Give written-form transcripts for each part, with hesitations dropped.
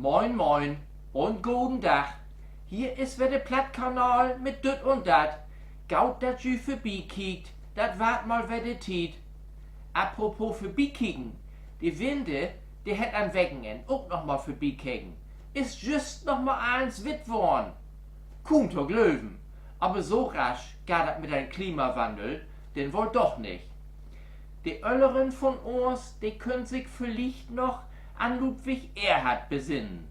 Moin moin und guten Tag. Hier ist wieder der Plattkanal mit düt und dat. Gaut dat jü vorbeikiekt, dat wart mal wieder Tiet. Apropos vorbeikicken, die Winde, die het an Weggen auch noch mal vorbeikicken. Ist just noch mal eins wit worn. Kumt doch Löwen. Aber so rasch gar dat mit einem Klimawandel, den wollt doch nicht. Die Ölleren von uns, die können sich vielleicht noch an Ludwig Erhard besinnen.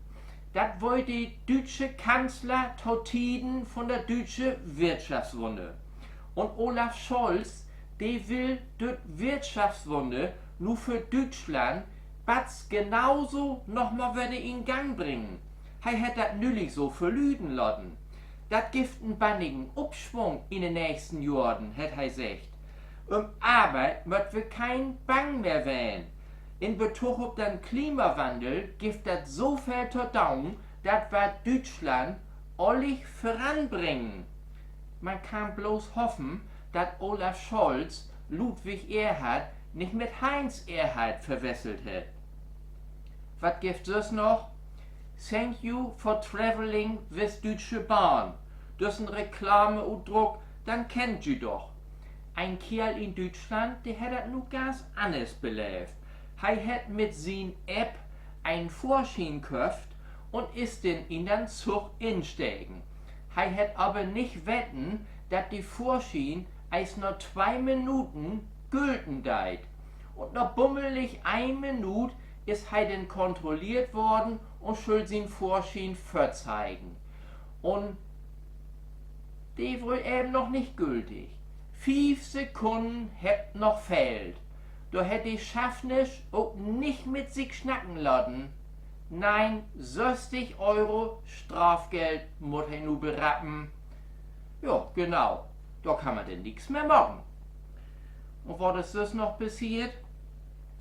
Das war die deutsche Kanzler Totiden von der deutschen Wirtschaftswunde. Und Olaf Scholz, der will die Wirtschaftswunde nur für Deutschland batz genauso nochmal wieder in Gang bringen. Er hat das nüllig so verlüden lassen. Das gibt einen bannigen Upschwung in den nächsten Jahren, hat er gesagt. Aber möchten wir kein Bang mehr wählen. In Bezug auf den Klimawandel gibt das so viel zu tun, dass wir Deutschland ollig voranbringen. Man kann bloß hoffen, dass Olaf Scholz Ludwig Erhard nicht mit Heinz Erhard verwechselt hat. Was gibt es noch? Thank you for traveling with Deutsche Bahn. Das ist ein Reklameudruck, dann kennt ihr doch. Ein Kerl in Deutschland, der hat das nur ganz anders belebt. Er hat mit sin App einen Vorschein gekauft und ist denn in den Zug insteigen. Er hat aber nicht wetten, dass die Vorschein als nur 2 Minuten gülten deit. Und nach bummelig 1 Minute ist er dann kontrolliert worden und soll sin Vorschein verzeigen. Und die wohl eben noch nicht gültig. 5 Sekunden hätt noch fehlt. Da hätte ich Schaffnisch auch nicht mit sich schnacken lassen. Nein, 60 Euro Strafgeld muss er nur berappen. Ja, genau. Da kann man denn nichts mehr machen. Und was ist das noch passiert?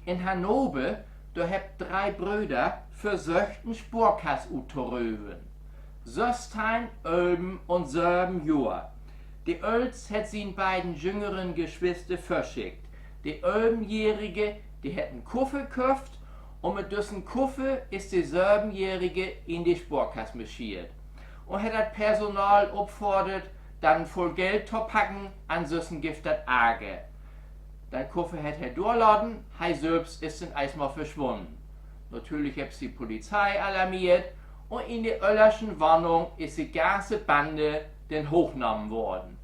In Hannover, da habt 3 Brüder versucht, einen Spurkass zu röwen. 16, 11 und 7 Jahre. Die Öls hat sie beiden jüngeren Geschwister verschickt. Die 11-Jährige, die hat einen Kuffer gekauft und mit diesem Kuffer ist die 7-Jährige in die Spurkasse marschiert. Und hat das Personal auffordert, dann voll Geld zu packen, ansonsten gibt das Ärger. Den Kuffer hat er durchladen, er selbst ist dann erstmal verschwunden. Natürlich hat die Polizei alarmiert und in der Öllerschen Warnung ist die ganze Bande den hochgenommen worden.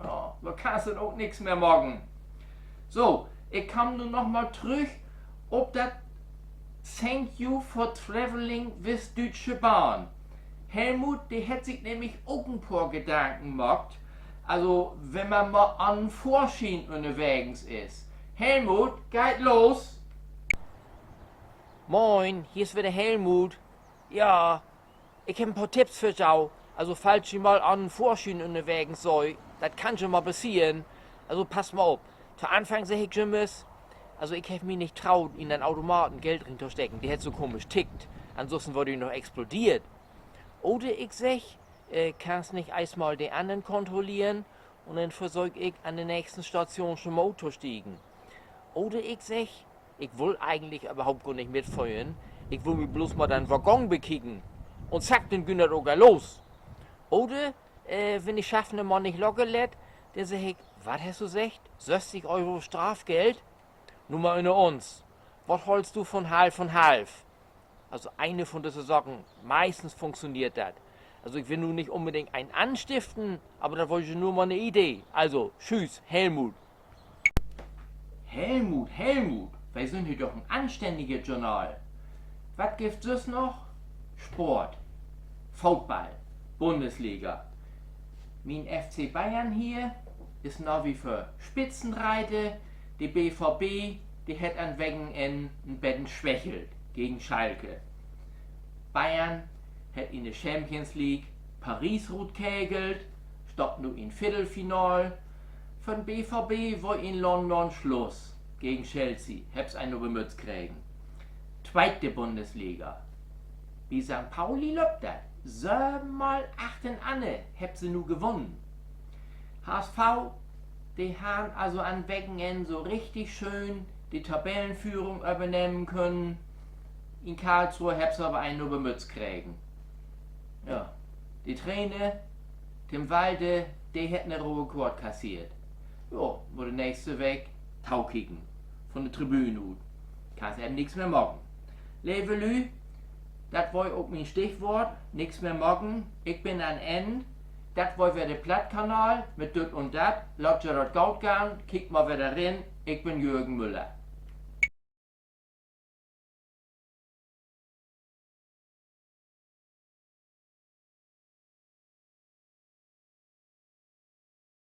Ja, da kannst du auch nichts mehr machen. So, ich komme nun nochmal zurück auf das Thank you for traveling with Deutsche Bahn. Helmut, der hat sich nämlich auch ein paar Gedanken gemacht, also wenn man mal an Vorschien unterwegs ist. Helmut, geht los! Moin, hier ist wieder Helmut. Ja, ich habe ein paar Tipps für dich. Also falls ihr mal an Vorschien unterwegs seid, das kann schon mal passieren. Also passt mal auf. Zu Anfang sag ich schon also ich habe mich nicht traut, in den Automaten Geld drin zu stecken. Die hat so komisch tickt. Ansonsten würde ich noch explodiert. Oder ich sag, kannst nicht erstmal die anderen kontrollieren und dann versuch ich an der nächsten Station schon mal stiegen. Oder ich sag, ich will eigentlich überhaupt gar nicht mitfeuern. Ich will mir bloß mal den Waggon bekicken. Und zack, dann geht das auch los. Oder, wenn ich schaffende mal nicht locker lädt, dann sag ich, was hast du gesagt? 60 Euro Strafgeld? Nur mal unter uns. Was holst du von half? Also eine von diesen Sachen, meistens funktioniert das. Also ich will nun nicht unbedingt einen anstiften, aber da wollte ich nur mal eine Idee. Also, tschüss, Helmut. Helmut, wir sind hier doch ein anständiges Journal. Was gibt es noch? Sport, Fußball, Bundesliga. Mein FC Bayern hier ist nach wie vor Spitzenreiter. Die BVB, die hat an Wegen in Betten schwächelt gegen Schalke. Bayern hat in der Champions League Paris rot kegelt, stoppt nur in Viertelfinal. Von BVB war in London Schluss gegen Chelsea, hab's einen nur bemützt kriegen. Zweite Bundesliga. Wie St. Pauli lobt das. 7x8 Anne, hab sie nur gewonnen. HSV, die haben also an Wochenende so richtig schön die Tabellenführung übernehmen können. In Karlsruhe hab's aber einen über Mütz kriegen. Ja, die Trainer, dem Walde, die hat eine rohe Quart kassiert. Ja, wo der nächste weg, Tau kicken. Von der Tribüne ut. Kannst eben nichts mehr machen. Liebe Lü, das war auch mein Stichwort. Nichts mehr machen. Ich bin an Ende. Das war wieder der Plattkanal mit dit und dat. Laut ihr das Gaut gehen, kickt mal wieder rein. Ich bin Jürgen Müller.